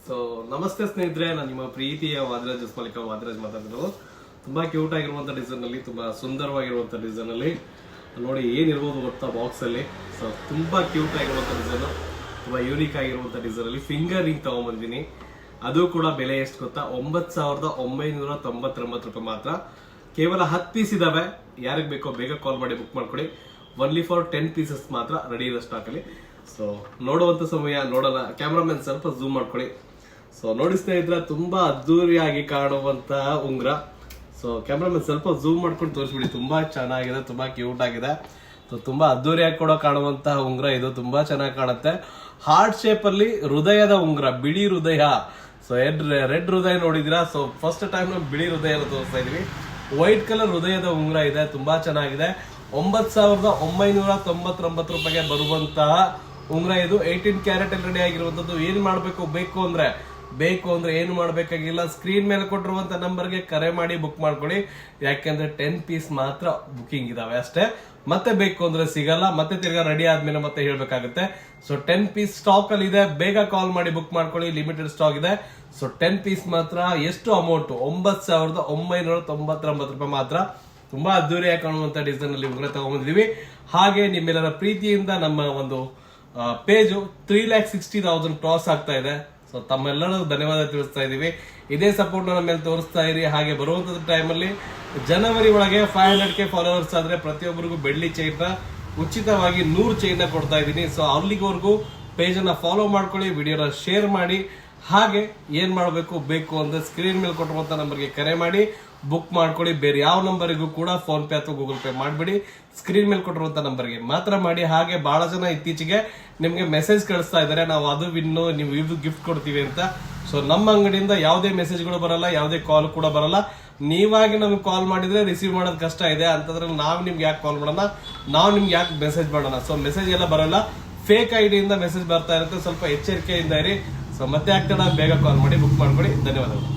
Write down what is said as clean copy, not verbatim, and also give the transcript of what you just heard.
So ನಮಸ್ತೆ ಸ್ನೇಹಿತರೆ, ನಾನು ನಿಮ್ಮ ಪ್ರೀತಿಯ ವಾದಿರಾಜ್ ಮಲ್ಲಿಕ ವಾದಿರಾಜ್ ಮಾತಾಡ್ತಿರೋದು. ತುಂಬಾ ಕ್ಯೂಟ್ ಆಗಿರುವಂತ ಡಿಸೈನ್ ಅಲ್ಲಿ, ತುಂಬಾ ಸುಂದರವಾಗಿರುವಂತ ಡಿಸೈನ್ ಅಲ್ಲಿ ನೋಡಿ ಏನಿರ್ಬೋದು ಗೊತ್ತಾ ಬಾಕ್ಸ್ ಅಲ್ಲಿ. ಸೊ ತುಂಬಾ ಕ್ಯೂಟ್ ಆಗಿರುವಂತ ಡಿಸೈನ್, ತುಂಬಾ ಯೂನಿಕ್ ಆಗಿರುವಂತ ಡಿಸೈನ್ ಅಲ್ಲಿ ಫಿಂಗರ್ ರಿಂಗ್ ತಗೊಂಡ್ಬಂದಿನಿ. ಅದು ಕೂಡ ಬೆಲೆ ಎಷ್ಟು ಗೊತ್ತಾ, 9,999 ರೂಪಾಯಿ ಮಾತ್ರ. ಕೇವಲ 10 ಪೀಸ್ ಇದಾವೆ. ಯಾರಿಗೆ ಬೇಕೋ ಬೇಗ ಕಾಲ್ ಮಾಡಿ ಬುಕ್ ಮಾಡ್ಕೊಡಿ. ಒನ್ಲಿ ಫಾರ್ 10 ಪೀಸಸ್ ಮಾತ್ರ ರೆಡಿ ಇದೆ ಸ್ಟಾಕ್ ಅಲ್ಲಿ. ಸೊ ನೋಡುವಂತ ಸಮಯ ನೋಡೋಣ. ಕ್ಯಾಮ್ರಾಮನ್ ಸ್ವಲ್ಪ ಝೂಮ್ ಮಾಡ್ಕೊಳ್ಳಿ. ಸೊ ನೋಡಿ ಸ್ನೇಹಿತರೆ, ತುಂಬಾ ಅದ್ದೂರಿಯಾಗಿ ಕಾಣುವಂತ ಉಂಗ್ರ. ಸೊ ಕ್ಯಾಮ್ರಾಮನ್ ಸ್ವಲ್ಪ ಝೂಮ್ ಮಾಡ್ಕೊಂಡು ತೋರಿಸ್ಬಿಡಿ. ತುಂಬಾ ಚೆನ್ನಾಗಿದೆ, ತುಂಬಾ ಕ್ಯೂಟ್ ಆಗಿದೆ. ಸೊ ತುಂಬಾ ಅದ್ದೂರಿಯಾಗಿ ಕೂಡ ಕಾಣುವಂತಹ ಉಂಗ್ರ ಇದು. ತುಂಬಾ ಚೆನ್ನಾಗಿ ಕಾಣುತ್ತೆ. ಹಾರ್ಟ್ ಶೇಪ್ ಅಲ್ಲಿ ಹೃದಯದ ಉಂಗ್ರ, ಬಿಳಿ ಹೃದಯ. ಸೊ ರೆಡ್ ಹೃದಯ ನೋಡಿದಿರಾ. ಸೊ ಫಸ್ಟ್ ಟೈಮ್ ನಾವು ಬಿಳಿ ಹೃದಯ ತೋರಿಸ್ತಾ ಇದೀವಿ. ವೈಟ್ ಕಲರ್ ಹೃದಯದ ಉಂಗ್ರ ಇದೆ, ತುಂಬಾ ಚೆನ್ನಾಗಿದೆ. 9,999 ರೂಪಾಯಿಗೆ ಬರುವಂತಹ ಉಂಗ್ರ ಇದು. 18 ಕ್ಯಾರೆಟ್ ಅಲ್ಲಿ ರೆಡಿ ಆಗಿರುವಂತದ್ದು. ಏನ್ ಮಾಡ್ಬೇಕು ಬೇಕು ಅಂದ್ರೆ ಏನು ಮಾಡ್ಬೇಕಾಗಿಲ್ಲ, ಸ್ಕ್ರೀನ್ ಮೇಲೆ ಕೊಟ್ಟಿರುವಂತ ನಂಬರ್ಗೆ ಕರೆ ಮಾಡಿ ಬುಕ್ ಮಾಡ್ಕೊಳ್ಳಿ. ಯಾಕೆಂದ್ರೆ 10 ಪೀಸ್ ಮಾತ್ರ ಬುಕಿಂಗ್ ಇದಾವೆ ಅಷ್ಟೇ. ಮತ್ತೆ ಬೇಕು ಅಂದ್ರೆ ಸಿಗಲ್ಲ. ಮತ್ತೆ ತಿರ್ಗಾ ರೆಡಿ ಆದ್ಮೇಲೆ ಮತ್ತೆ ಹೇಳ್ಬೇಕಾಗುತ್ತೆ. ಸೊ 10 ಪೀಸ್ ಸ್ಟಾಕ್ ಅಲ್ಲಿ ಇದೆ, ಬೇಗ ಕಾಲ್ ಮಾಡಿ ಬುಕ್ ಮಾಡ್ಕೊಳ್ಳಿ. ಲಿಮಿಟೆಡ್ ಸ್ಟಾಕ್ ಇದೆ. ಸೊ 10 ಪೀಸ್ ಮಾತ್ರ. ಎಷ್ಟು ಅಮೌಂಟ್? 9,999 ರೂಪಾಯಿ ಮಾತ್ರ. ತುಂಬಾ ಅದ್ದೂರಿಯಾಗಿ ಕಾಣುವಂತ ಡಿಸೈನ್ ಅಲ್ಲಿ ಉಂಗ್ರ ತಗೊಂಡ್ಬಂದಿದೀವಿ. ಹಾಗೆ ನಿಮ್ಮೆಲ್ಲರ ಪ್ರೀತಿಯಿಂದ ನಮ್ಮ ಒಂದು ಪೇಜು 3,60,000 ಕ್ರಾಸ್ ಆಗ್ತಾ ಇದೆ. ಸೊ ತಮ್ಮೆಲ್ಲರೂ ಧನ್ಯವಾದ ತಿಳಿಸ್ತಾ ಇದೀವಿ. ಇದೇ ಸಪೋರ್ಟ್ ನಮ್ಮ ಮೇಲೆ ತೋರಿಸ್ತಾ ಇರಿ. ಹಾಗೆ ಬರುವಂತ ಟೈಮಲ್ಲಿ ಜನವರಿ ಒಳಗೆ 500K ಫಾಲೋವರ್ಸ್ ಆದ್ರೆ ಪ್ರತಿಯೊಬ್ಬರಿಗೂ ಬೆಳ್ಳಿ ಚೈನ್ ಉಚಿತವಾಗಿ 100 ಚೈನ್ ಕೊಡ್ತಾ ಇದ್ದೀನಿ. ಸೊ ಅಲ್ಲಿವರೆಗೂ ಪೇಜ್ ಅನ್ನ ಫಾಲೋ ಮಾಡ್ಕೊಳ್ಳಿ, ವಿಡಿಯೋನ ಶೇರ್ ಮಾಡಿ. ಹಾಗೆ ಏನ್ ಮಾಡಬೇಕು ಬೇಕು ಅಂದ್ರೆ ಸ್ಕ್ರೀನ್ ಮೇಲೆ ಕೊಟ್ಟಿರುವಂತ ನಂಬರ್ಗೆ ಕರೆ ಮಾಡಿ ಬುಕ್ ಮಾಡ್ಕೊಳ್ಳಿ. ಬೇರೆ ಯಾವ ನಂಬರಿಗೂ ಕೂಡ ಫೋನ್ ಪೇ ಅಥವಾ ಗೂಗಲ್ ಪೇ ಮಾಡಬೇಡಿ. ಸ್ಕ್ರೀನ್ ಮೇಲೆ ಕೊಟ್ಟಿರುವಂತ ನಂಬರ್ಗೆ ಮಾತ್ರ ಮಾಡಿ. ಹಾಗೆ ಬಹಳ ಜನ ಇತ್ತೀಚೆಗೆ ನಿಮ್ಗೆ ಮೆಸೇಜ್ ಕಳಿಸ್ತಾ ಇದಾರೆ, ನಾವು ಅದು ವಿನ್ನು ನೀವು ಇದು ಗಿಫ್ಟ್ ಕೊಡ್ತೀವಿ ಅಂತ. ಸೊ ನಮ್ಮ ಅಂಗಡಿಯಿಂದ ಯಾವುದೇ ಮೆಸೇಜ್ಗಳು ಬರಲ್ಲ, ಯಾವುದೇ ಕಾಲ್ ಕೂಡ ಬರಲ್ಲ. ನೀವಾಗಿ ನಮ್ಗೆ ಕಾಲ್ ಮಾಡಿದ್ರೆ ರಿಸೀವ್ ಮಾಡೋದು ಕಷ್ಟ ಇದೆ. ಅಂತಂದ್ರೆ ನಾವು ನಿಮ್ಗೆ ಯಾಕೆ ಕಾಲ್ ಮಾಡೋಣ, ನಾವು ನಿಮ್ಗೆ ಯಾಕೆ ಮೆಸೇಜ್ ಮಾಡೋಣ. ಸೊ ಮೆಸೇಜ್ ಎಲ್ಲ ಬರಲ್ಲ, ಫೇಕ್ ಐಡಿಯಿಂದ ಮೆಸೇಜ್ ಬರ್ತಾ ಇರುತ್ತೆ. ಸ್ವಲ್ಪ ಎಚ್ಚರಿಕೆಯಿಂದ ಇರಿ. ಸೊ ಮತ್ತೆ ಆಗ್ತಾನೆ, ಬೇಗ ಕಾಲ್ ಮಾಡಿ ಬುಕ್ ಮಾಡ್ಕೊಳ್ಳಿ. ಧನ್ಯವಾದಗಳು.